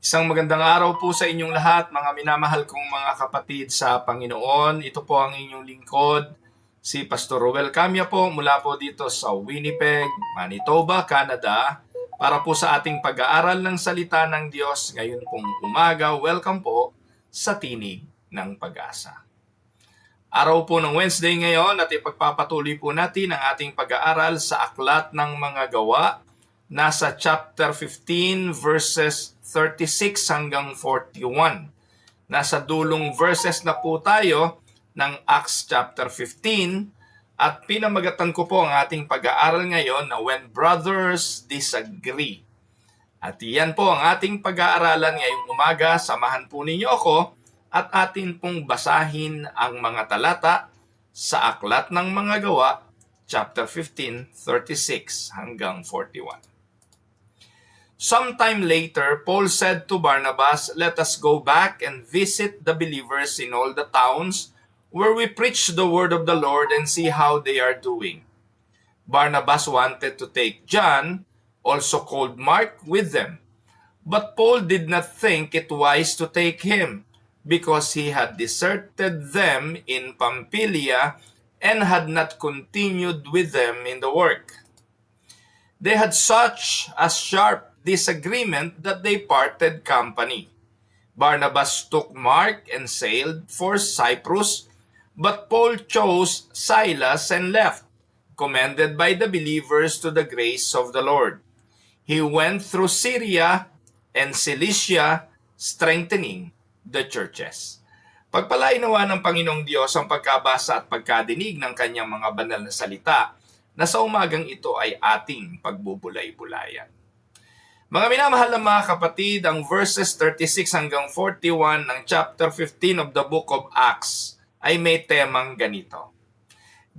Isang magandang araw po sa inyong lahat, mga minamahal kong mga kapatid sa Panginoon. Ito po ang inyong lingkod, si Pastor Ruel Camia po mula po dito sa Winnipeg, Manitoba, Canada, para po sa ating pag-aaral ng salita ng Diyos ngayon pong umaga. Welcome po sa Tinig ng Pag-asa. Araw po ng Wednesday ngayon at ipagpapatuloy po natin ang ating pag-aaral sa Aklat ng Mga Gawa. Nasa chapter 15 verses 36 hanggang 41. Nasa dulong verses na po tayo ng Acts chapter 15 at pinamagatan ko po ang ating pag-aaral ngayon na When Brothers Disagree. At iyan po ang ating pag-aaralan ngayong umaga. Samahan po ninyo ako at atin pong basahin ang mga talata sa Aklat ng Mga Gawa, chapter 15, 36 hanggang 41. Sometime later, Paul said to Barnabas, "Let us go back and visit the believers in all the towns where we preach the word of the Lord and see how they are doing." Barnabas wanted to take John, also called Mark, with them. But Paul did not think it wise to take him, because he had deserted them in Pamphylia and had not continued with them in the work. They had such a sharp disagreement that they parted company. Barnabas took Mark and sailed for Cyprus, but Paul chose Silas and left, commended by the believers to the grace of the Lord. He went through Syria and Cilicia, strengthening the churches. Pagpalain nawa ng Panginoong Diyos ang pagkabasa at pagkadinig ng kanyang mga banal na salita, na sa umagang ito ay ating pagbubulay-bulayan. Mga minamahal na mga kapatid, ang verses 36 hanggang 41 ng chapter 15 of the book of Acts ay may temang ganito.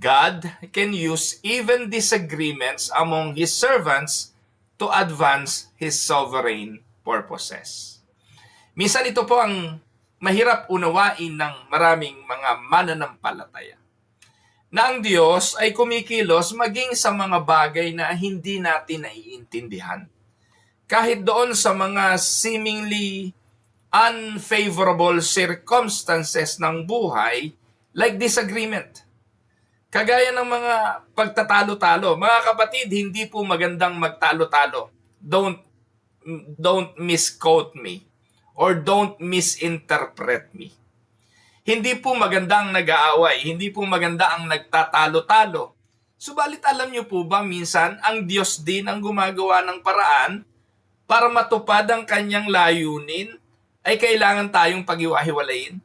God can use even disagreements among His servants to advance His sovereign purposes. Minsan ito po ang mahirap unawain ng maraming mga mananampalataya, na ang Diyos ay kumikilos maging sa mga bagay na hindi natin naiintindihan. Kahit doon sa mga seemingly unfavorable circumstances ng buhay, like disagreement. Kagaya ng mga pagtatalo-talo. Mga kapatid, hindi po magandang magtalo-talo. Don't misquote me or don't misinterpret me. Hindi po maganda ang nag-aaway, hindi po maganda ang nagtatalo-talo. Subalit alam niyo po ba, minsan ang Diyos din ang gumagawa ng paraan para matupad ang kanyang layunin ay kailangan tayong pag-iwahiwalayin.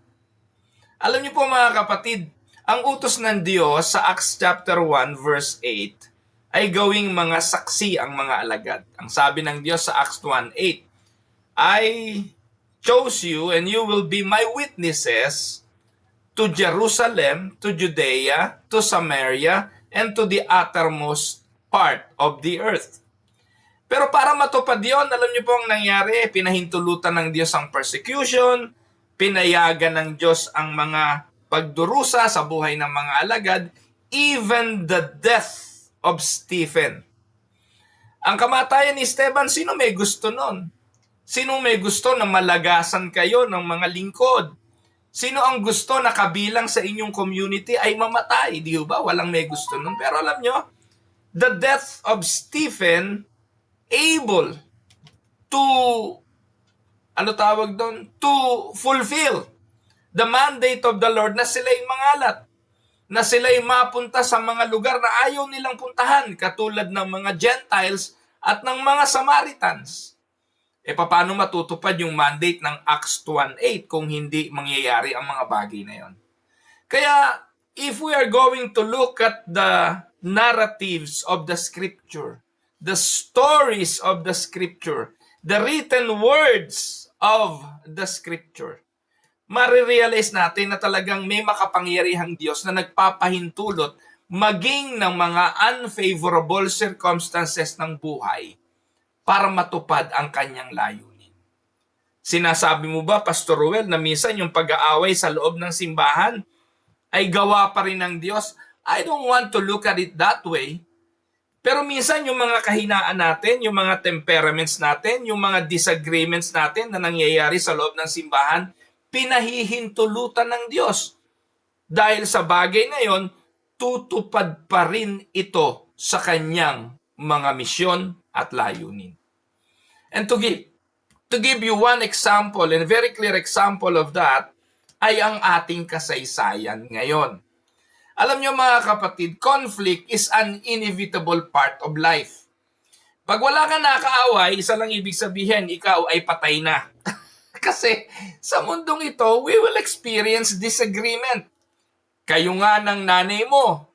Alam niyo po mga kapatid, ang utos ng Diyos sa Acts chapter 1 verse 8 ay gawing mga saksi ang mga alagad. Ang sabi ng Diyos sa Acts 1:8, "I chose you and you will be my witnesses to Jerusalem, to Judea, to Samaria, and to the uttermost part of the earth." Pero para matupad yon, alam niyo po ang nangyari, pinahintulutan ng Diyos ang persecution, pinayagan ng Diyos ang mga pagdurusa sa buhay ng mga alagad, even the death of Stephen. Ang kamatayan ni Esteban, sino may gusto nun? Sino may gusto na malagasan kayo ng mga lingkod? Sino ang gusto na kabilang sa inyong community ay mamatay? Di ba? Walang may gusto nun. Pero alam nyo, the death of Stephen able to, to fulfill the mandate of the Lord na sila'y mangalat, na sila'y mapunta sa mga lugar na ayaw nilang puntahan, katulad ng mga Gentiles at ng mga Samaritans. Paano matutupad yung mandate ng Acts 1:8 kung hindi mangyayari ang mga bagay na yon? Kaya, if we are going to look at the narratives of the Scripture, the stories of the Scripture, the written words of the Scripture, marirealize natin na talagang may makapangyarihang Diyos na nagpapahintulot maging ng mga unfavorable circumstances ng buhay para matupad ang kanyang layunin. Sinasabi mo ba, Pastor Ruel, na minsan yung pag-aaway sa loob ng simbahan ay gawa pa rin ng Diyos? I don't want to look at it that way. Pero minsan yung mga kahinaan natin, yung mga temperaments natin, yung mga disagreements natin na nangyayari sa loob ng simbahan, pinahihintulutan ng Diyos. Dahil sa bagay na yon, tutupad pa rin ito sa kanyang mga misyon at layunin. And to give you one example, and a very clear example of that, ay ang ating kasaysayan ngayon. Alam nyo mga kapatid, conflict is an inevitable part of life. Pag wala ka nakaaway, isa lang ibig sabihin, ikaw ay patay na. Kasi sa mundong ito, we will experience disagreement. Kayo nga ng nanay mo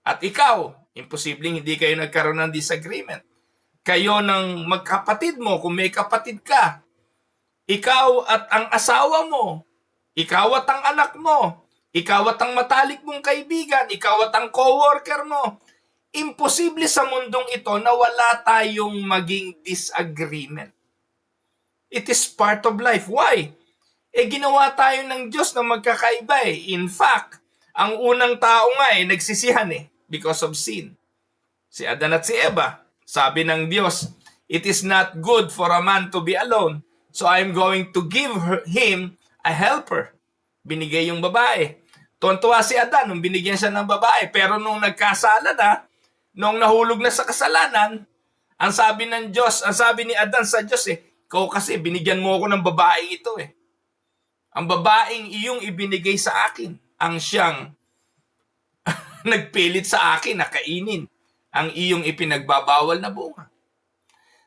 at ikaw, imposibleng hindi kayo nagkaroon ng disagreement. Kayo ng magkapatid mo, kung may kapatid ka, ikaw at ang asawa mo, ikaw at ang anak mo, ikaw at ang matalik mong kaibigan, ikaw at ang coworker mo. Imposible sa mundong ito na wala tayong maging disagreement. It is part of life. Why? Ginawa tayo ng Diyos na magkakaiba eh. In fact, ang unang tao nga nagsisihan because of sin. Si Adan at si Eva. Sabi ng Diyos, it is not good for a man to be alone, so I'm going to give him a helper. Binigay yung babae. Tuwan-tuwa si Adan nung binigyan siya ng babae. Pero nung nagkasala na, nung nahulog na sa kasalanan, ang sabi ng Diyos, ang sabi ni Adan sa Diyos ikaw kasi binigyan mo ako ng babaeng ito Ang babaeng iyong ibinigay sa akin, ang siyang nagpilit sa akin na kainin ang iyong ipinagbabawal na bunga.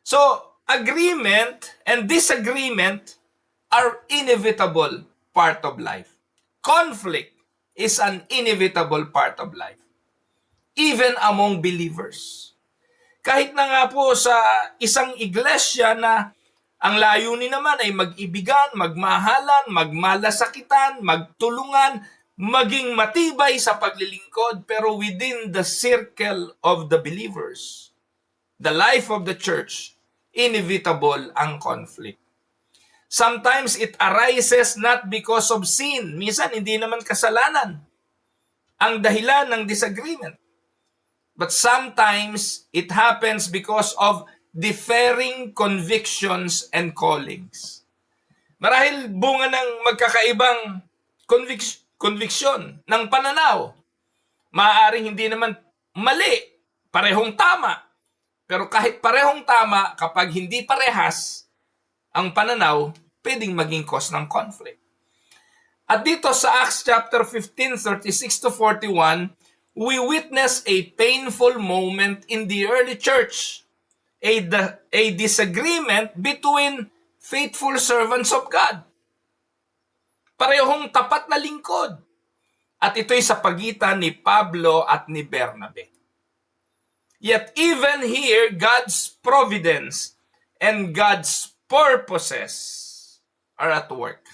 So, agreement and disagreement are inevitable part of life. Conflict is an inevitable part of life. Even among believers. Kahit na nga po sa isang iglesia na ang layunin naman ay mag-ibigan, magmahalan, magmalasakitan, magtulungan, maging matibay sa paglilingkod, pero within the circle of the believers, the life of the church, inevitable ang conflict. Sometimes it arises not because of sin. Minsan hindi naman kasalanan ang dahilan ng disagreement. But sometimes it happens because of differing convictions and callings. Marahil bunga ng magkakaibang conviction ng pananaw. Maaaring hindi naman mali, parehong tama. Pero kahit parehong tama, kapag hindi parehas ang pananaw, pwedeng maging cause ng conflict. At dito sa Acts chapter 15, 36 to 41, we witness a painful moment in the early church. A disagreement between faithful servants of God. Parehong tapat na lingkod. At ito'y sa pagitan ni Pablo at ni Bernabe. Yet even here, God's providence and God's purposes are at work.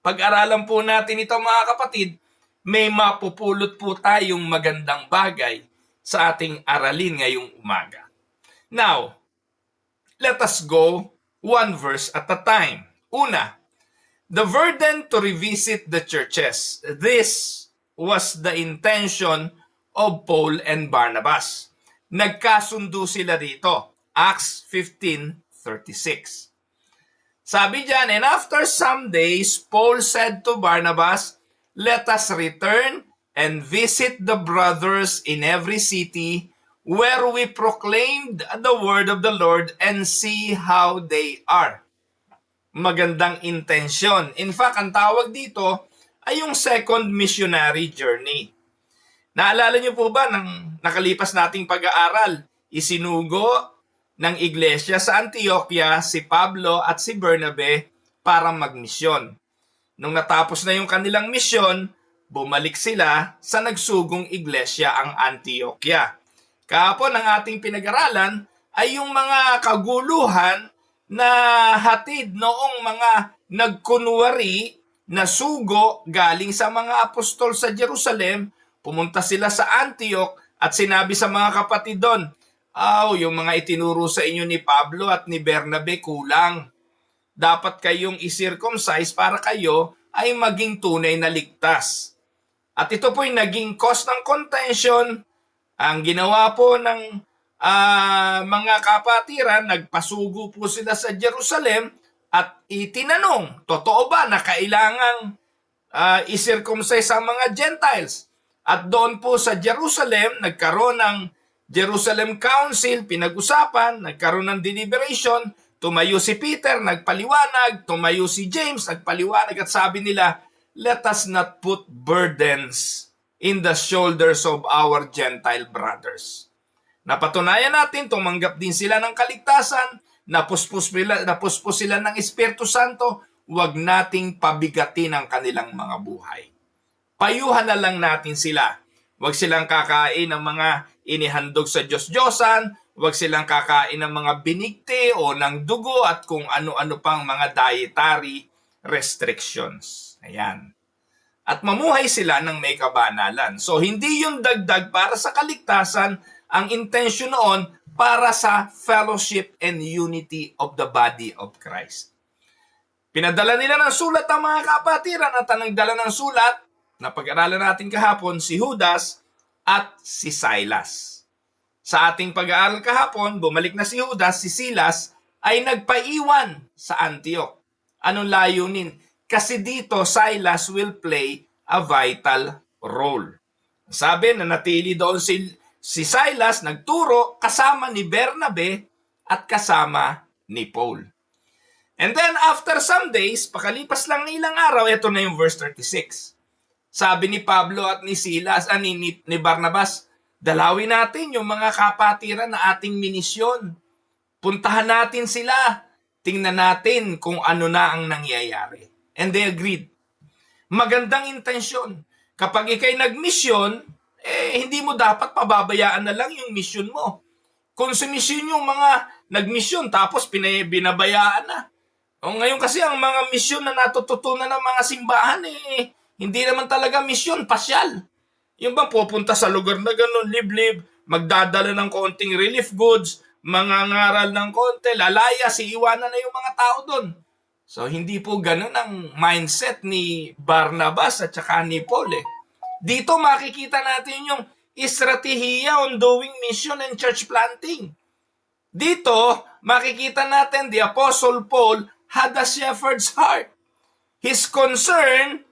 Pag-aralan po natin ito mga kapatid, may mapupulot po tayong magandang bagay sa ating aralin ngayong umaga. Now, let us go one verse at a time. Una, the burden to revisit the churches. This was the intention of Paul and Barnabas. Nagkasundo sila dito. Acts 15:36. Sabi diyan, and after some days, Paul said to Barnabas, let us return and visit the brothers in every city where we proclaimed the word of the Lord and see how they are. Magandang intensyon. In fact, ang tawag dito ay yung second missionary journey. Naalala niyo po ba ng nakalipas nating pag-aaral? Isinugo ng iglesia sa Antioquia si Pablo at si Bernabe para magmisyon. Nung natapos na yung kanilang misyon, bumalik sila sa nagsugong iglesia ang Antioquia. Kahapon ang ating pinag-aralan ay yung mga kaguluhan na hatid noong mga nagkunwari na sugo galing sa mga apostol sa Jerusalem. Pumunta sila sa Antioch at sinabi sa mga kapatid doon, yung mga itinuro sa inyo ni Pablo at ni Bernabe kulang. Dapat kayong i-circumcise para kayo ay maging tunay na ligtas. At ito po'y naging cause ng contention. Ang ginawa po ng mga kapatiran, nagpasugo po sila sa Jerusalem at itinanong, totoo ba na kailangang isircumcise ang mga Gentiles? At doon po sa Jerusalem, nagkaroon ng Jerusalem Council, pinag-usapan, nagkaroon ng deliberation, tumayo si Peter, nagpaliwanag, tumayo si James, nagpaliwanag at sabi nila, let us not put burdens in the shoulders of our Gentile brothers. Napatunayan natin, tumanggap din sila ng kaligtasan, napuspos sila ng Espiritu Santo, huwag nating pabigatin ang kanilang mga buhay. Payuhan na lang natin sila. Huwag silang kakain ng mga inihandog sa Diyos-Diyosan, huwag silang kakain ng mga binigti o ng dugo at kung ano-ano pang mga dietary restrictions. Ayan. At mamuhay sila ng may kabanalan. So, hindi yung dagdag para sa kaligtasan, ang intention noon para sa fellowship and unity of the body of Christ. Pinadala nila ng sulat ang mga kapatiran at ang nagdala ng sulat na pag-aralan natin kahapon, si Judas at si Silas. Sa ating pag-aaral kahapon, bumalik na si Judas, si Silas ay nagpaiwan sa Antioch. Anong layunin? Kasi dito, Silas will play a vital role. Sabi na natili doon si Silas, nagturo kasama ni Bernabe at kasama ni Paul. And then after some days, pakalipas lang ng ilang araw, ito na yung verse 36. Sabi ni Pablo at ni Silas, ni Barnabas, dalawin natin yung mga kapatiran na ating minisyon. Puntahan natin sila. Tingnan natin kung ano na ang nangyayari. And they agreed. Magandang intensyon. Kapag ikay nagmisyon, hindi mo dapat pababayaan na lang yung mission mo. Kung sa mission yung mga nagmisyon tapos binabayaan na. O ngayon kasi ang mga misyon na natututunan ng mga simbahan hindi naman talaga misyon, pasyal. Yung bang pupunta sa lugar na gano'n, liblib, magdadala ng konting relief goods, mangangaral ng konti, lalaya, iwanan na yung mga tao doon. So hindi po gano'n ang mindset ni Barnabas at saka ni Paul. Dito makikita natin yung estratehiya on doing mission and church planting. Dito makikita natin the Apostle Paul had a shepherd's heart. His concern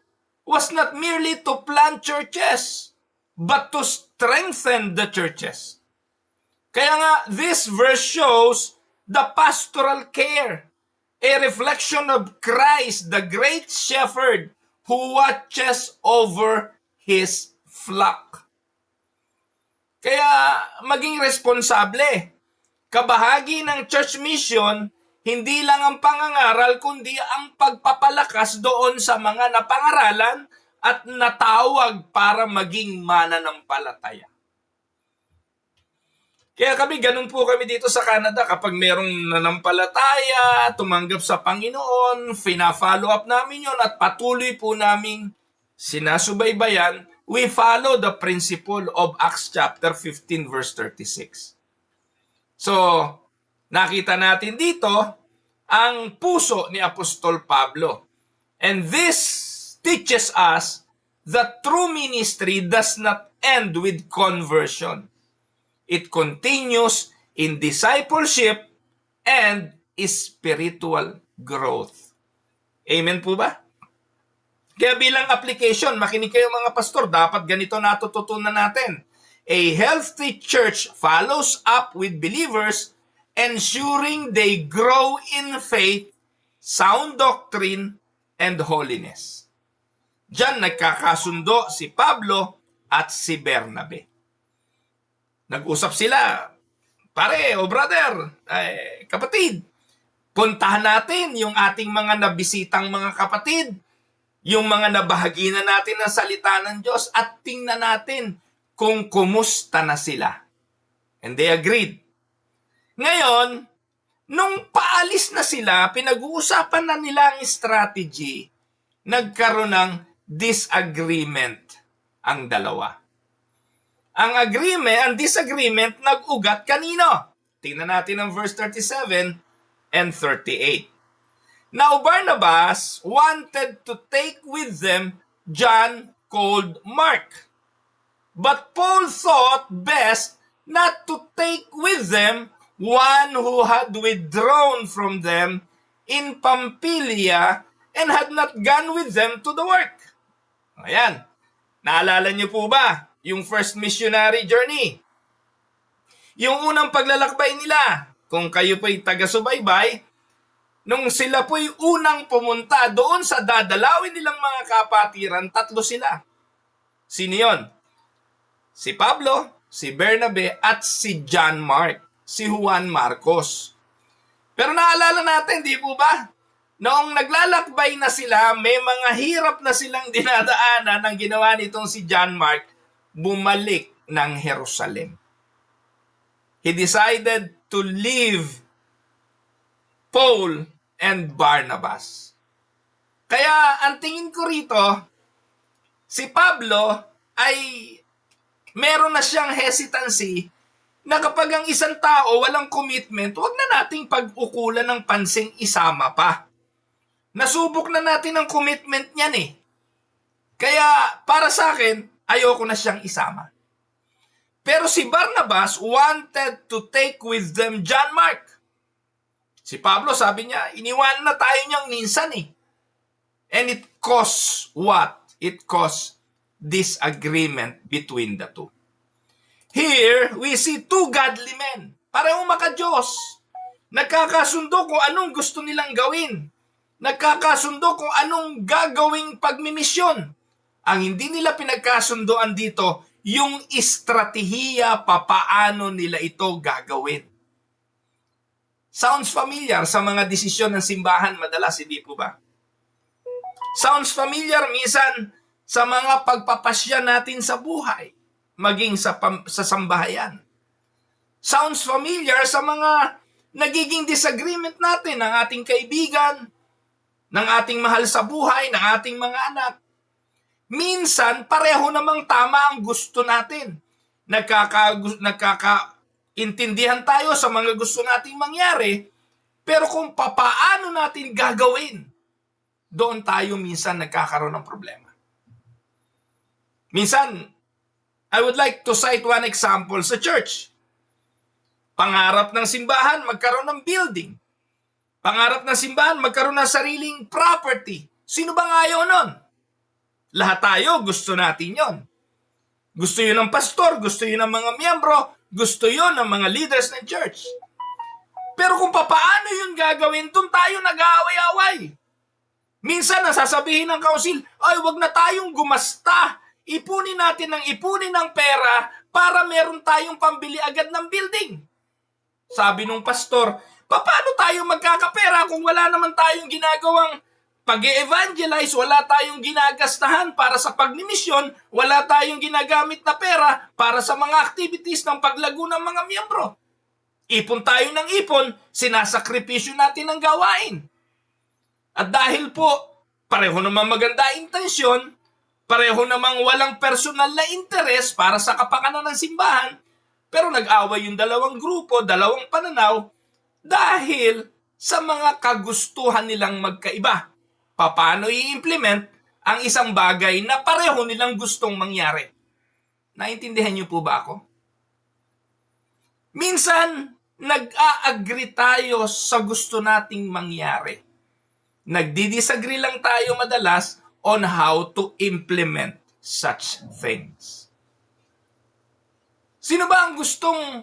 was not merely to plant churches, but to strengthen the churches. Kaya nga, this verse shows the pastoral care, a reflection of Christ, the great shepherd, who watches over his flock. Kaya, maging responsable. Kabahagi ng church mission, hindi lang ang pangangaral, kundi ang pagpapalakas doon sa mga napangaralan at natawag para maging mananampalataya. Kaya ganun po kami dito sa Canada. Kapag merong nanampalataya, tumanggap sa Panginoon, fina-follow up namin yon at patuloy po namin sinasubaybayan. We follow the principle of Acts chapter 15 verse 36. So, nakita natin dito ang puso ni Apostol Pablo. And this teaches us that true ministry does not end with conversion. It continues in discipleship and spiritual growth. Amen po ba? Kaya bilang application, makinig kayo mga pastor, dapat ganito natututunan natin. A healthy church follows up with believers, ensuring they grow in faith, sound doctrine, and holiness. Diyan nagkakasundo si Pablo at si Bernabe. Nag-usap sila, pare o brother, kapatid, puntahan natin yung ating mga nabisitang mga kapatid, yung mga nabahagi na natin ng salita ng Diyos at tingnan natin kung kumusta na sila. And they agreed. Ngayon, nung paalis na sila, pinag-uusapan na nila ang strategy, nagkaroon ng disagreement ang dalawa. Ang disagreement nag-ugat kanino? Tingnan natin ang verse 37 and 38. Now Barnabas wanted to take with them John called Mark, but Paul thought best not to take with them one who had withdrawn from them in Pamphylia and had not gone with them to the work. Ayan. Naalala niyo po ba yung first missionary journey? Yung unang paglalakbay nila, kung kayo po'y taga-subaybay, nung sila po'y unang pumunta doon sa dadalawin nilang mga kapatiran, 3 sila. Sino yun? Si Pablo, si Bernabe, at si John Mark, si Juan Marcos. Pero naalala natin, di po ba? Noong naglalakbay na sila, may mga hirap na silang dinadaanan ang ginawa nitong si John Mark, bumalik ng Jerusalem. He decided to leave Paul and Barnabas. Kaya ang tingin ko rito, si Pablo ay meron na siyang hesitancy na kapag ang isang tao walang commitment, huwag na nating pag-ukulan ng pansing isama pa. Nasubok na natin ang commitment niyan eh. Kaya para sa akin, ayoko na siyang isama. Pero si Barnabas wanted to take with them John Mark. Si Pablo sabi niya, iniwan na tayo niyang minsan eh. And it caused what? It caused disagreement between the two. Here, we see 2 godly men. Parehong maka-Diyos. Nagkakasundo kung anong gusto nilang gawin. Nagkakasundo kung anong gagawing pagmimisyon. Ang hindi nila pinagkasundoan dito, yung estratehiya papaano nila ito gagawin. Sounds familiar sa mga desisyon ng simbahan madalas, hindi po ba? Sounds familiar minsan sa mga pagpapasya natin sa buhay, maging sa sambahayan. Sounds familiar sa mga nagiging disagreement natin ng ating kaibigan, ng ating mahal sa buhay, ng ating mga anak. Minsan, pareho namang tama ang gusto natin. Nagkakaintindihan tayo sa mga gusto nating mangyari, pero kung papaano natin gagawin, doon tayo minsan nagkakaroon ng problema. Minsan, I would like to cite one example sa church. Pangarap ng simbahan, magkaroon ng building. Pangarap ng simbahan, magkaroon ng sariling property. Sino bang ayaw nun? Lahat tayo, gusto natin yon. Gusto yun ng pastor, gusto yun ng mga miyembro, gusto yun ng mga leaders ng church. Pero kung paano yun gagawin, doon tayo nag-aaway-away. Minsan, nasasabihin ng council, ay, wag na tayong gumasta. Ipunin natin ng pera para meron tayong pambili agad ng building. Sabi nung pastor, paano tayo magkakapera kung wala naman tayong ginagawang pag-e-evangelize, wala tayong ginagastahan para sa pagmimisyon, wala tayong ginagamit na pera para sa mga activities ng paglago ng mga miyembro. Ipon tayo ng ipon, sinasakripisyo natin ang gawain. At dahil po, pareho namang maganda intensyon, pareho namang walang personal na interes para sa kapakanan ng simbahan, pero nag-away yung dalawang grupo, dalawang pananaw, dahil sa mga kagustuhan nilang magkaiba. Paano i-implement ang isang bagay na pareho nilang gustong mangyari? Naintindihan niyo po ba ako? Minsan, nag-a-agree tayo sa gusto nating mangyari. Nagdi-disagree lang tayo madalas on how to implement such things. Sino ba ang gustong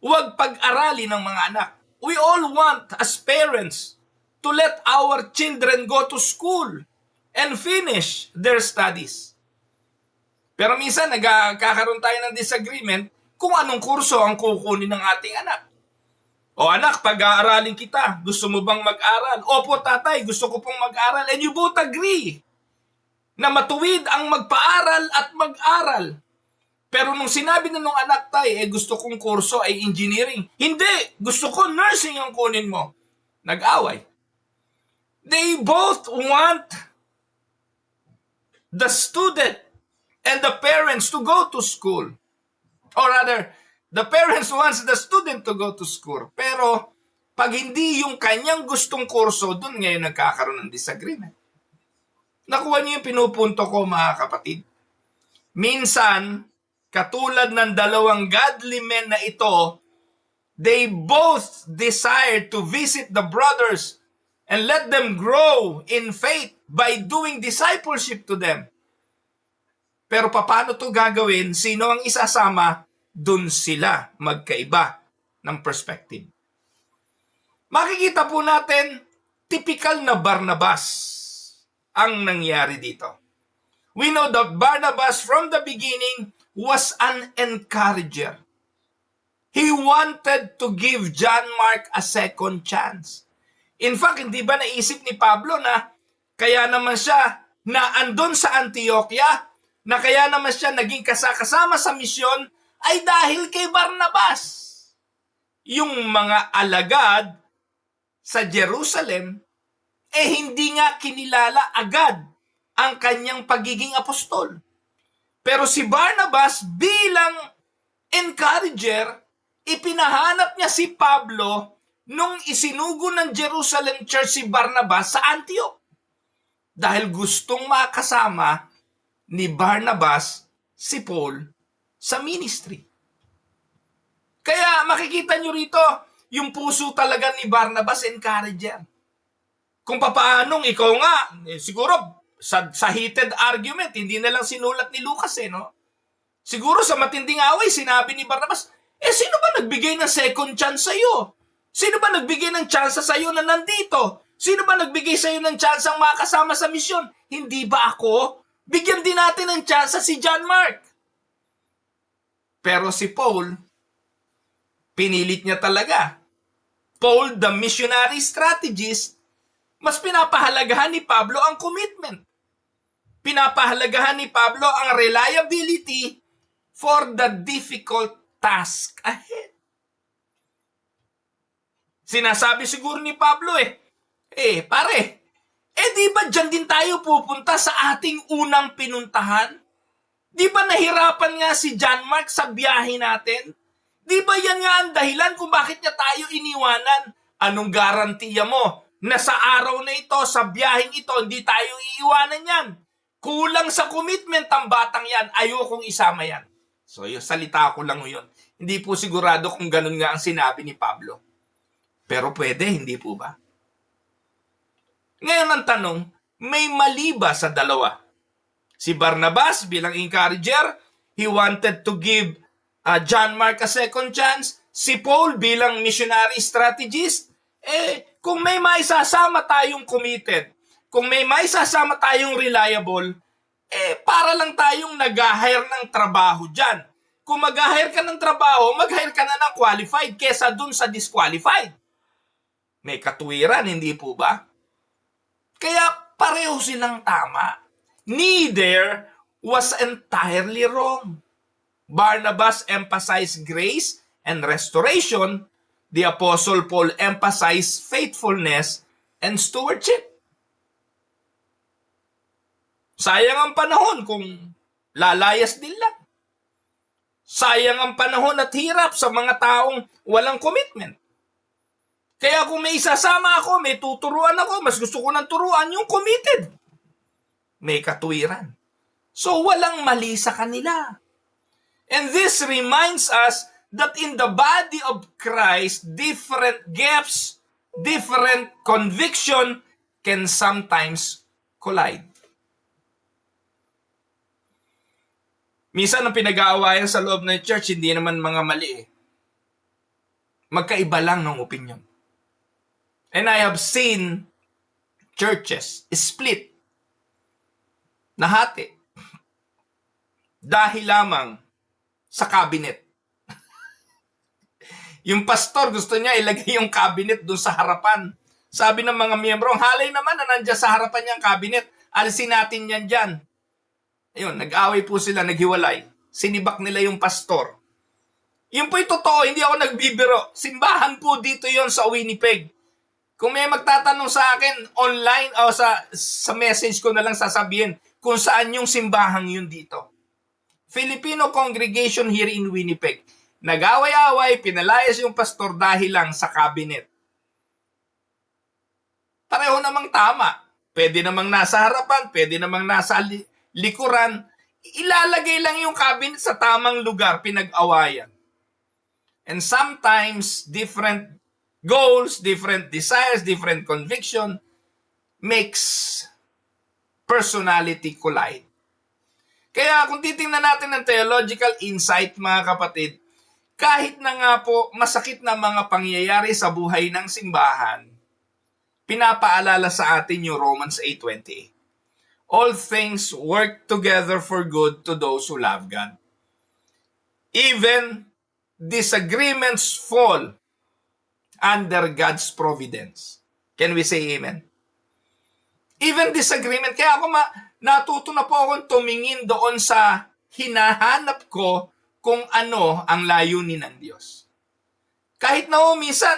huwag pag-arali ng mga anak? We all want, as parents, to let our children go to school and finish their studies. Pero minsan, nagkakaroon tayo ng disagreement kung anong kurso ang kukunin ng ating anak. O anak, pag-aaralin kita, gusto mo bang mag-aral? Opo tatay, gusto ko pong mag-aral. And you both agree na matuwid ang magpaaral at mag-aral. Pero nung sinabi na nung anak tay, gusto kong kurso ay engineering. Hindi, gusto ko nursing ang kunin mo. Nag-away. They both want the student and the parents to go to school. Or rather, the parents wants the student to go to school. Pero pag hindi yung kanyang gustong kurso, dun ngayon nagkakaroon ng disagreement. Nakuha niyo yung pinupunto ko, mga kapatid. Minsan, Katulad ng dalawang godly men na ito, they both desired to visit the brothers and let them grow in faith by doing discipleship to them. Pero paano to gagawin? Sino ang isasama? Dun sila magkaiba ng perspective. Makikita po natin, typical na Barnabas ang nangyari dito. We know that Barnabas from the beginning was an encourager. He wanted to give John Mark a second chance. In fact, hindi ba naisip ni Pablo na kaya naman siya na andun sa Antioquia, na kaya naman siya naging kasama sa misyon ay dahil kay Barnabas. Yung mga alagad sa Jerusalem, hindi nga kinilala agad ang kanyang pagiging apostol. Pero si Barnabas bilang encourager, ipinahanap niya si Pablo nung isinugo ng Jerusalem Church si Barnabas sa Antioch. Dahil gustong makasama ni Barnabas si Paul sa ministry. Kaya makikita nyo rito, yung puso talaga ni Barnabas, encourager. Kung papaanong ikaw nga, siguro sa heated argument, hindi na lang sinulat ni Lucas no? Siguro sa matinding away, sinabi ni Barnabas, sino ba nagbigay ng second chance sa'yo? Sino ba nagbigay ng chance sa'yo na nandito? Sino ba nagbigay sa'yo ng chance ang makasama sa misyon? Hindi ba ako? Bigyan din natin ng chance si John Mark. Pero si Paul, pinilit niya talaga. Paul, the missionary strategist, mas pinapahalagahan ni Pablo ang commitment. Pinapahalagahan ni Pablo ang reliability for the difficult task ahead. Sinasabi siguro ni Pablo pare, di ba dyan din tayo pupunta sa ating unang pinuntahan? Di ba nahirapan nga si John Mark sa biyahe natin? Di ba yan nga ang dahilan kung bakit niya tayo iniwanan? Anong garantiya mo na sa araw na ito, sa biyaheng ito, hindi tayo iiwanan yan? Kulang sa commitment ang batang yan. Ayokong isama yan. So, yung salita ko lang yun. Hindi po sigurado kung ganun nga ang sinabi ni Pablo. Pero pwede, hindi po ba? Ngayon ang tanong, may mali ba sa dalawa? Si Barnabas bilang encourager, he wanted to give John Mark a second chance. Si Paul bilang missionary strategist, kung may maisasama tayong committed, kung may maisasama tayong reliable, para lang tayong nag-hire ng trabaho dyan. Kung mag-hire ka ng trabaho, mag-hire ka na ng qualified kesa dun sa disqualified. May katuwiran, hindi po ba? Kaya pareho silang tama. Neither was entirely wrong. Barnabas emphasized grace and restoration. The Apostle Paul emphasized faithfulness and stewardship. Sayang ang panahon kung lalayas din lang. Sayang ang panahon at hirap sa mga taong walang commitment. Kaya kung may isasama ako, may tuturuan ako, mas gusto ko nang turuan yung committed. May katuwiran. So walang mali sa kanila. And this reminds us that in the body of Christ, different gifts, different conviction can sometimes collide. Minsan ang pinag-aawayan sa loob ng church, hindi naman mga mali Magkaiba lang ng opinion. And I have seen churches split, nahati, dahil lamang sa cabinet. Yung pastor gusto niya ilagay yung cabinet doon sa harapan. Sabi ng mga miyembro, halay naman na nandiyan sa harapan niyang cabinet. Alisin natin yan dyan. Ayun, nag-away po sila, naghiwalay. Sinibak nila yung pastor. Yun po'y totoo, hindi ako nagbibiro. Simbahan po dito yon sa Winnipeg. Kung may magtatanong sa akin online o sa message ko na lang sasabihin kung saan yung simbahang yun dito. Filipino congregation here in Winnipeg. Nag-away-away, pinalayas yung pastor dahil lang sa cabinet. Pareho namang tama. Pwede namang nasa harapan, pwede namang nasa likuran. ilalagay lang yung cabinet sa tamang lugar, pinag-awayan. And sometimes, different goals, different desires, different conviction makes personality collide. Kaya kung titingnan natin ng theological insight, mga kapatid, kahit na nga po masakit na mga pangyayari sa buhay ng simbahan, pinapaalala sa atin yung Romans 8:28. All things work together for good to those who love God. Even disagreements fall under God's providence. Can we say amen? Even disagreement. Kaya ako natuto na po akong tumingin doon sa hinahanap ko kung ano ang layunin ng Diyos. Kahit na minsan,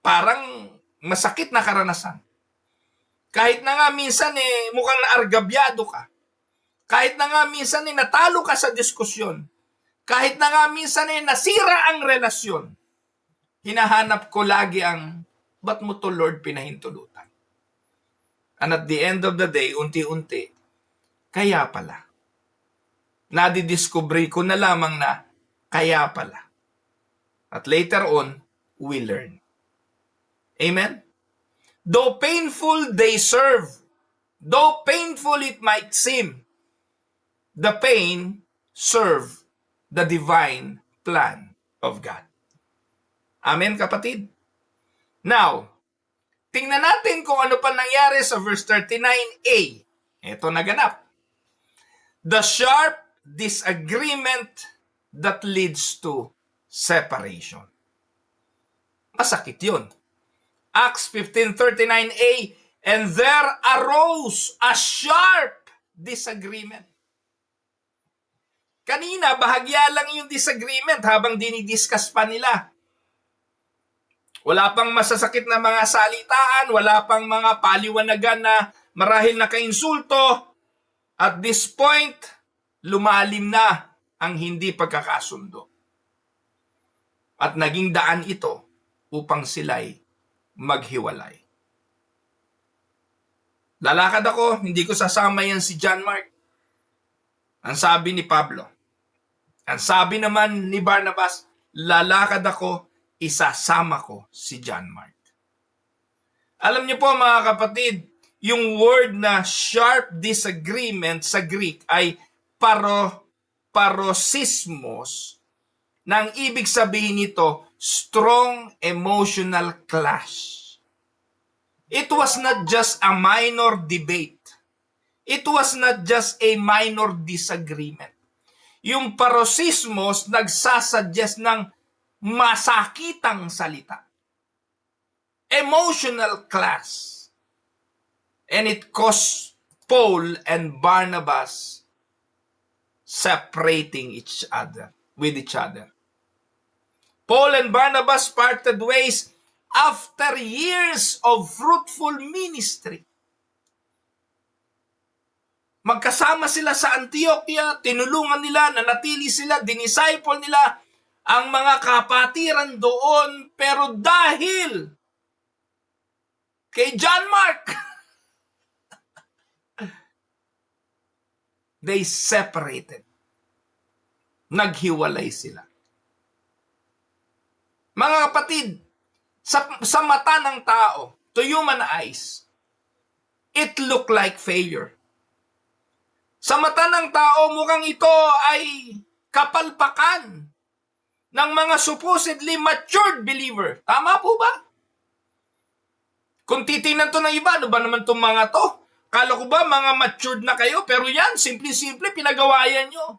parang masakit na karanasan. Kahit na nga minsan mukhang naargabyado ka. Kahit na nga minsan natalo ka sa diskusyon. Kahit na nga minsan nasira ang relasyon. Hinahanap ko lagi ang, ba't mo to Lord pinahintulutan? And at the end of the day, unti-unti, kaya pala. Nadidiscovery ko na lamang na kaya pala. At later on, we learn. Amen? Though painful they serve, though painful it might seem, the pain serve the divine plan of God. Amen, kapatid? Now, tingnan natin kung ano pa nangyari sa verse 39a. Ito naganap. The sharp disagreement that leads to separation. Masakit yun. Acts 15:39a, and there arose a sharp disagreement. Kanina, bahagya lang yung disagreement habang dinidiscuss pa nila. Wala pang masasakit na mga salitaan, wala pang mga paliwanagan na marahil nakainsulto. At this point, lumalim na ang hindi pagkakasundo. At naging daan ito upang sila'y maghiwalay. Lalakad ako, hindi ko sasama yan si John Mark. Ang sabi ni Pablo. Ang sabi naman ni Barnabas, lalakad ako, isasama ko si John Mark. Alam niyo po mga kapatid, yung word na sharp disagreement sa Greek ay parosismos, na ang ibig sabihin nito, strong emotional clash. It was not just a minor debate. It was not just a minor disagreement. Yung parosismos nagsasuggest ng masakitang salita. Emotional clash. And it caused Paul and Barnabas separating with each other. Paul and Barnabas parted ways after years of fruitful ministry. Magkasama sila sa Antioquia, tinulungan nila, nanatili sila, dinisciple nila ang mga kapatiran doon, pero dahil kay John Mark, they separated. Naghiwalay sila. Mga kapatid, sa mata ng tao, to human eyes, it looked like failure. Sa mata ng tao, mukhang ito ay kapalpakan ng mga supposedly matured believer. Tama po ba? Kung titingnan to ng iba, ano ba naman itong mga to? Kala ko ba mga matured na kayo? Pero yan, simple-simple, pinagawayan nyo.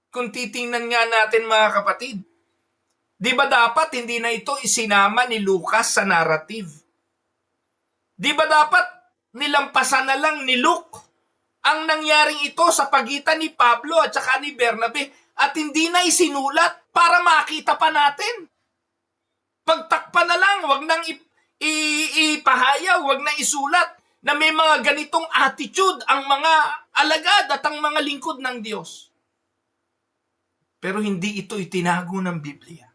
Kung titingnan nga natin mga kapatid, di ba dapat hindi na ito isinama ni Lucas sa narrative? Di ba dapat nilampasan na lang ni Luke ang nangyaring ito sa pagitan ni Pablo at saka ni Bernabe at hindi na isinulat para makita pa natin? Pagtakpan na lang, wag nang ipahayaw, wag nang isulat na may mga ganitong attitude ang mga alagad at ang mga lingkod ng Diyos. Pero hindi ito itinago ng Biblia.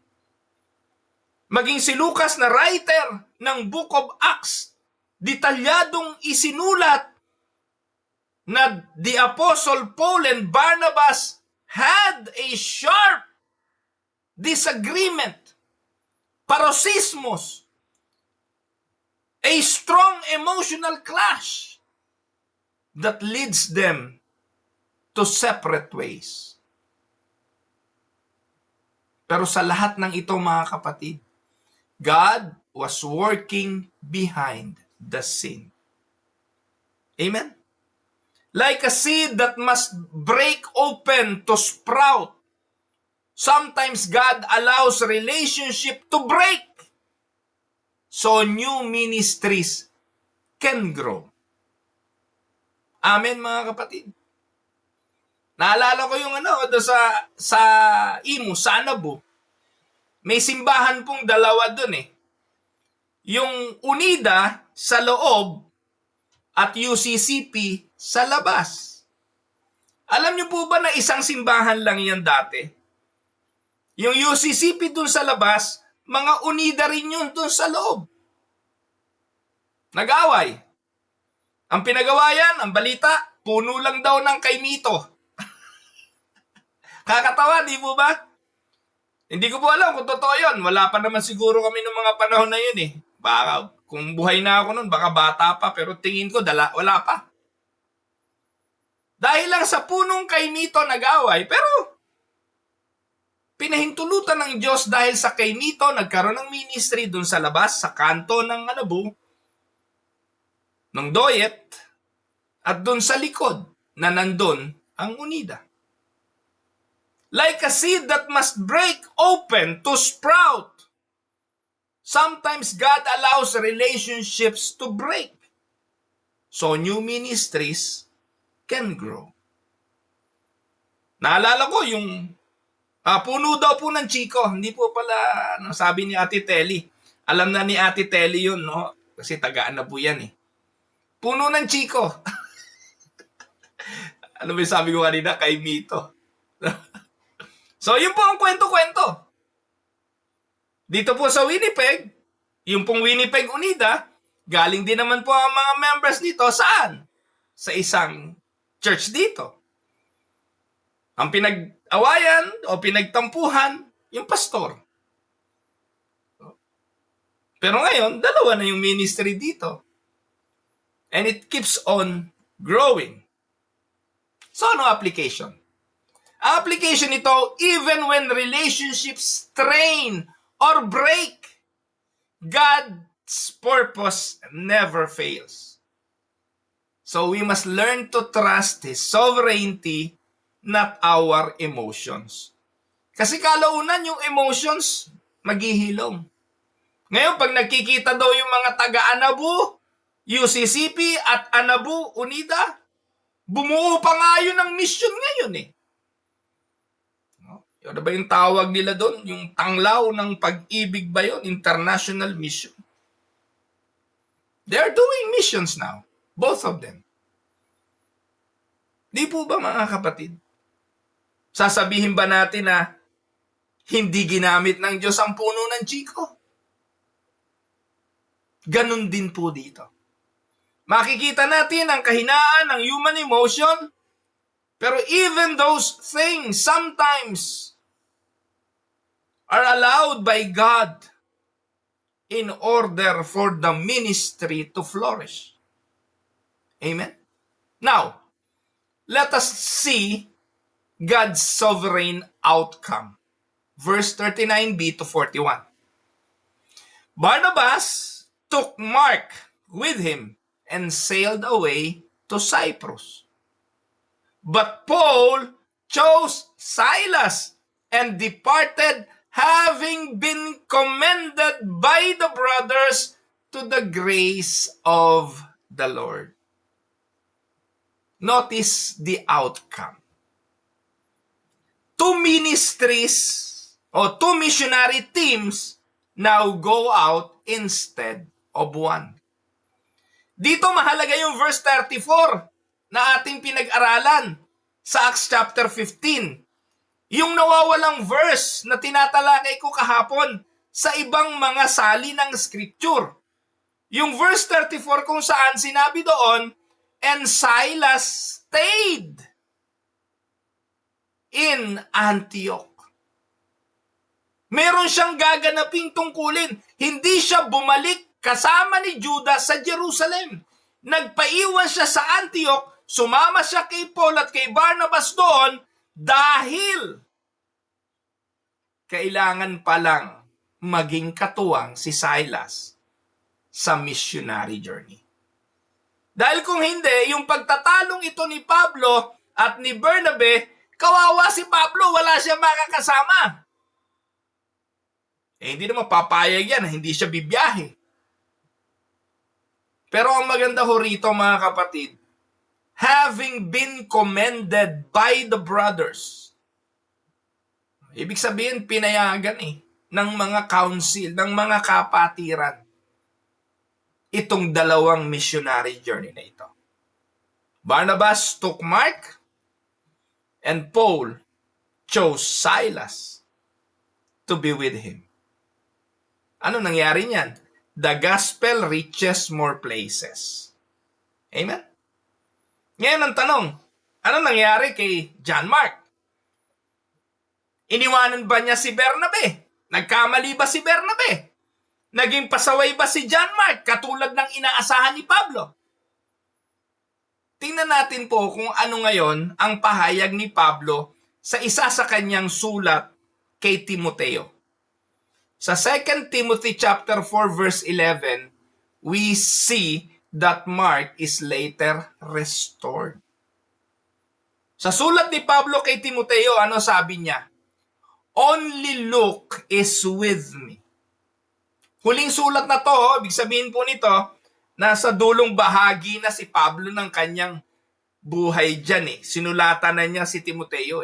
Maging si Lucas na writer ng Book of Acts, detalyadong isinulat na the Apostle Paul and Barnabas had a sharp disagreement, parosismos, a strong emotional clash that leads them to separate ways. Pero sa lahat ng ito, mga kapatid, God was working behind the scene. Amen? Like a seed that must break open to sprout, sometimes God allows relationship to break so new ministries can grow. Amen, mga kapatid. Naalala ko yung sa Imo, sa Anabu. May simbahan pong dalawa dun eh. Yung Unida sa loob at UCCP sa labas. Alam niyo po ba na isang simbahan lang yan dati? Yung UCCP dun sa labas, mga Unida rin yun dun sa loob. Nag-away. Ang pinagawa yan, ang balita, puno lang daw ng kaimito. Kakatawa, di po ba? Hindi ko po alam kung totoo yun. Wala pa naman siguro kami ng mga panahon na yun eh. Baka, kung buhay na ako nun, baka bata pa, pero tingin ko, wala pa. Dahil lang sa punong kaimito nag-away, pero pinahintulutan ng Diyos dahil sa kaimito, nagkaroon ng ministry dun sa labas, sa kanto ng Anabu, ng Doyet, at dun sa likod, na nandun ang Unida. Like a seed that must break open to sprout. Sometimes God allows relationships to break so new ministries can grow. Naalala ko yung puno daw po ng chiko. Hindi po pala sabi ni Ate Telly. Alam na ni Ate Telly yun, no? Kasi tagaan na po yan eh. Puno ng chiko. Ano ba yung sabi ko kanina? Kay Mito. So, yun po ang kwento-kwento. Dito po sa Winnipeg, yung pong Winnipeg Unida, galing din naman po ang mga members dito. Saan? Sa isang church dito. Ang pinag-awayan o pinagtampuhan, yung pastor. Pero ngayon, dalawa na yung ministry dito. And it keeps on growing. So, ano application? Application ito, even when relationships strain or break, God's purpose never fails. So we must learn to trust His sovereignty, not our emotions. Kasi kalaunan yung emotions, maghihilom. Ngayon, pag nagkikita daw yung mga taga-Anabu, UCCP at Anabu Unida, bumuo pa nga yun ng mission ngayon eh. Ano ba yung tawag nila doon? Yung tanglaw ng pag-ibig ba yun? International mission. They are doing missions now. Both of them. Di po ba mga kapatid? Sasabihin ba natin na hindi ginamit ng Diyos ang puno ng chiko? Ganun din po dito. Makikita natin ang kahinaan ng human emotion, pero even those things sometimes are allowed by God in order for the ministry to flourish. Amen? Now, let us see God's sovereign outcome. Verse 39b to 41. Barnabas took Mark with him and sailed away to Cyprus. But Paul chose Silas and departed, having been commended by the brothers to the grace of the Lord. Notice the outcome. Two ministries or two missionary teams now go out instead of one. Dito mahalaga yung verse 34 na ating pinag-aralan sa Acts chapter 15. Yung nawawalang verse na tinatalakay ko kahapon sa ibang mga sali ng scripture. Yung verse 34 kung saan sinabi doon, and Silas stayed in Antioch. Meron siyang gaganaping tungkulin. Hindi siya bumalik kasama ni Judas sa Jerusalem. Nagpaiwan siya sa Antioch, sumama siya kay Paul at kay Barnabas doon dahil kailangan palang maging katuwang si Silas sa missionary journey. Dahil kung hindi, yung pagtatalong ito ni Pablo at ni Bernabe, kawawa si Pablo, wala siya makakasama. Hindi naman papayag yan, hindi siya bibiyahe. Pero ang maganda ho rito mga kapatid, having been commended by the brothers, ibig sabihin pinayagan ng mga council, ng mga kapatiran, itong dalawang missionary journey na ito. Barnabas took Mark, and Paul chose Silas to be with him. Ano nangyari niyan? The gospel reaches more places. Amen? Ngayon ang tanong, ano nangyari kay John Mark? Iniwanan ba niya si Bernabe? Nagkamali ba si Bernabe? Naging pasaway ba si John Mark katulad ng inaasahan ni Pablo? Tingnan natin po kung ano ngayon ang pahayag ni Pablo sa isa sa kanyang sulat kay Timoteo. Sa 2 Timothy chapter 4 verse 11, we see that Mark is later restored. Sa sulat ni Pablo kay Timoteo, ano sabi niya? Only Luke is with me. Huling sulat na to, ibig sabihin po nito, nasa dulong bahagi na si Pablo ng kanyang buhay dyan . Sinulatan na niya si Timoteo .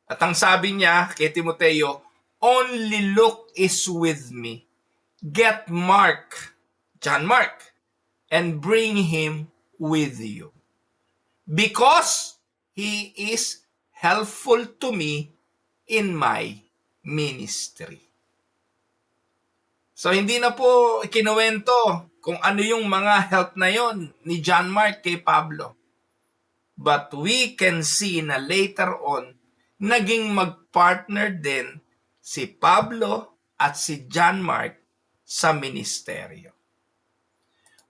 At ang sabi niya kay Timoteo, only Luke is with me. Get Mark, John Mark, and bring him with you. Because he is helpful to me in my ministry. So hindi na po ikinuwento kung ano yung mga help na yon ni John Mark kay Pablo. But we can see na later on, naging magpartner din si Pablo at si John Mark sa ministeryo.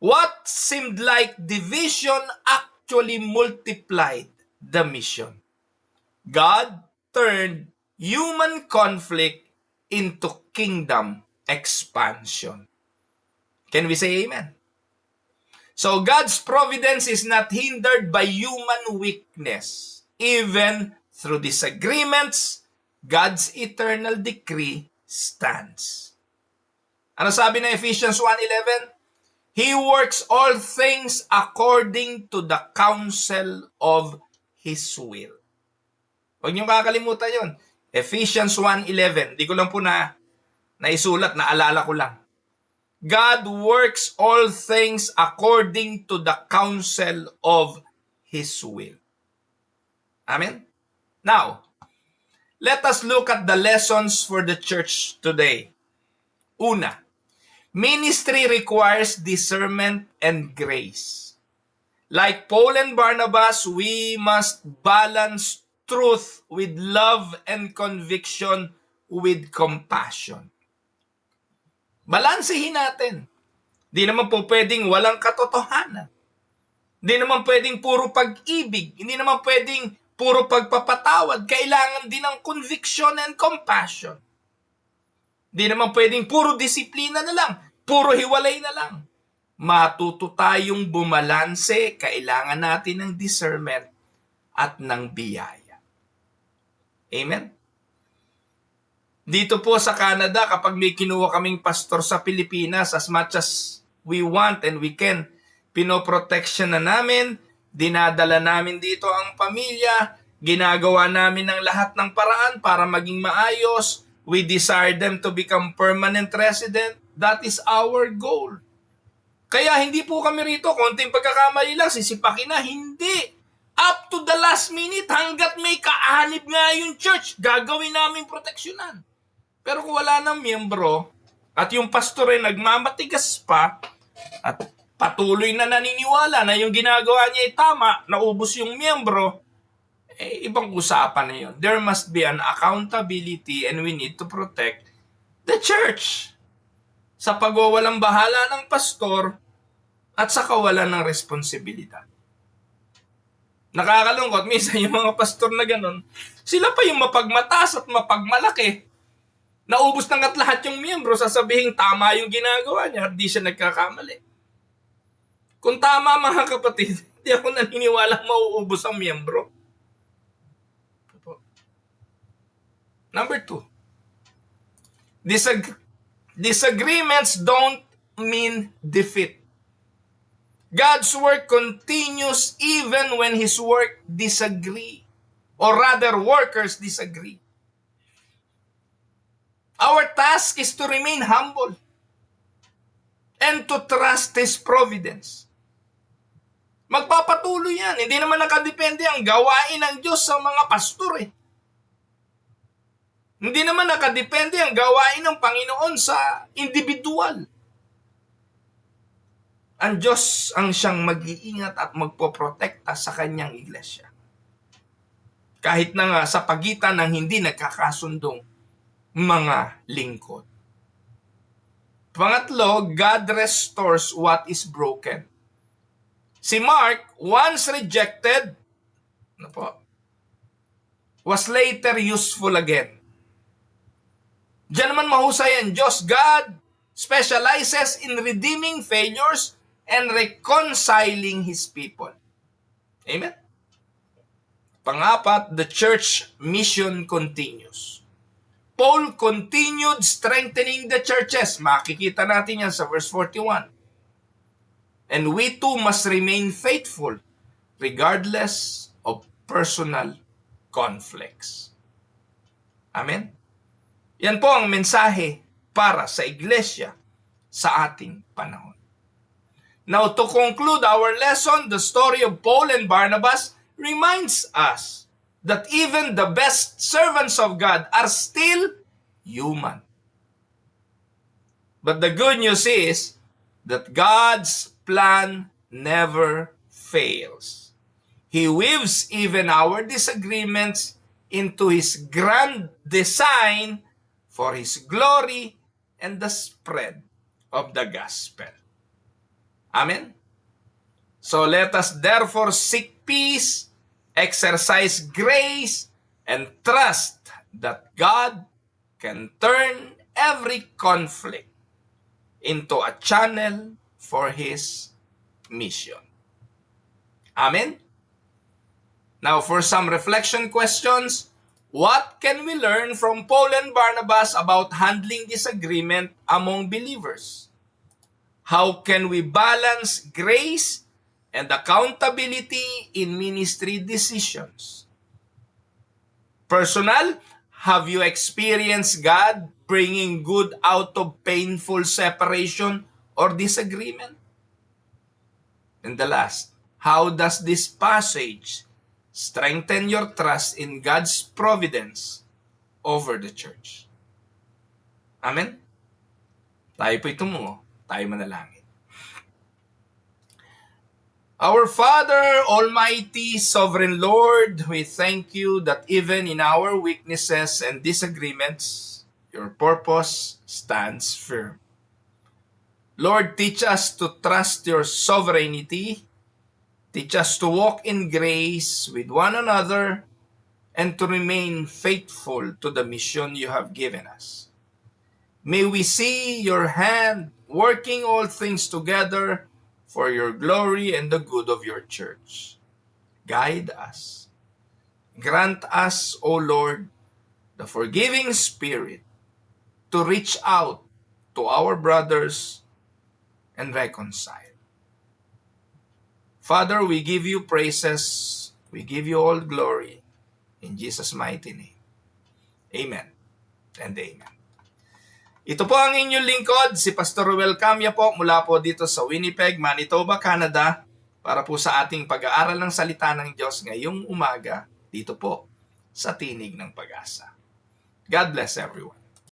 What seemed like division actually multiplied the mission. God turned human conflict into kingdom expansion. Can we say amen? So God's providence is not hindered by human weakness. Even through disagreements, God's eternal decree stands. Ano sabi ng Ephesians 1:11? He works all things according to the counsel of His will. Huwag niyong kakalimutan yun. Ephesians 1:11. Di ko lang po naisulat, naalala ko lang. God works all things according to the counsel of His will. Amen? Now, let us look at the lessons for the church today. Una, ministry requires discernment and grace. Like Paul and Barnabas, we must balance truth with love and conviction with compassion. Balansehin natin. Di naman po pwedeng walang katotohanan. Di naman pwedeng puro pag-ibig. Hindi naman pwedeng puro pagpapatawad. Kailangan din ng conviction and compassion. Di naman pwedeng puro disiplina na lang. Puro hiwalay na lang. Matuto tayong bumalanse. Kailangan natin ng discernment at ng biyaya. Amen? Dito po sa Canada, kapag may kinuha kaming pastor sa Pilipinas, as much as we want and we can, pinoprotection na namin, dinadala namin dito ang pamilya, ginagawa namin ng lahat ng paraan para maging maayos, we desire them to become permanent resident. That is our goal. Kaya hindi po kami rito, konting pagkakamali lang, sisipakin na, hindi. Up to the last minute, hanggat may kaanib nga yung church, gagawin namin proteksyonan. Pero kung wala ng miyembro, at yung pastor ay nagmamatigas pa, at patuloy na naniniwala na yung ginagawa niya ay tama, naubos yung miyembro, ibang usapan na yun. There must be an accountability and we need to protect the church sa pagwawalang bahala ng pastor at sa kawalan ng responsibilidad. Nakakalungkot, minsan yung mga pastor na ganun, sila pa yung mapagmataas at mapagmalaki. Naubos na nga't lahat yung miyembro, sasabihin tama yung ginagawa niya at di siya nagkakamali. Kung tama mga kapatid, hindi ako naniniwalang mauubos ang miyembro. Number 2, disagreements don't mean defeat. God's work continues even when His work disagree, or rather workers disagree. Our task is to remain humble and to trust His providence. Magpapatuloy yan. Hindi naman nakadepende ang gawain ng Diyos sa mga pastor eh. Hindi naman nakadepende ang gawain ng Panginoon sa individual. Ang Diyos ang siyang mag-iingat at magpoprotekta sa kanyang iglesia. Kahit na nga sa pagitan ng hindi nagkakasundong mga lingkod. Pangatlo, God restores what is broken. Si Mark, once rejected, was later useful again. Diyan naman mahusay ang Diyos. God specializes in redeeming failures and reconciling His people. Amen? Pangapat, the church mission continues. Paul continued strengthening the churches. Makikita natin yan sa verse 41. And we too must remain faithful regardless of personal conflicts. Amen? Yan po ang mensahe para sa iglesia sa ating panahon. Now, to conclude our lesson, the story of Paul and Barnabas reminds us that even the best servants of God are still human. But the good news is that God's plan never fails. He weaves even our disagreements into His grand design for His glory and the spread of the gospel. Amen? So let us therefore seek peace, exercise grace, and trust that God can turn every conflict into a channel for His mission. Amen? Now for some reflection questions, what can we learn from Paul and Barnabas about handling disagreement among believers? How can we balance grace and accountability in ministry decisions? Personal, have you experienced God bringing good out of painful separation or disagreement? And the last, how does this passage strengthen your trust in God's providence over the church? Amen? Tayo po'y tumungo. Tayo manalangin. Our Father, Almighty, Sovereign Lord, we thank you that even in our weaknesses and disagreements, your purpose stands firm. Lord, teach us to trust your sovereignty. Teach us to walk in grace with one another and to remain faithful to the mission you have given us. May we see your hand working all things together for your glory and the good of your church. Guide us. Grant us, O Lord, the forgiving spirit to reach out to our brothers and reconcile. Father, we give you praises. We give you all glory. In Jesus' mighty name. Amen and amen. Ito po ang inyong lingkod, si Pastor Ruel Camya po mula po dito sa Winnipeg, Manitoba, Canada para po sa ating pag-aaral ng salita ng Diyos ngayong umaga dito po sa Tinig ng Pag-asa. God bless everyone.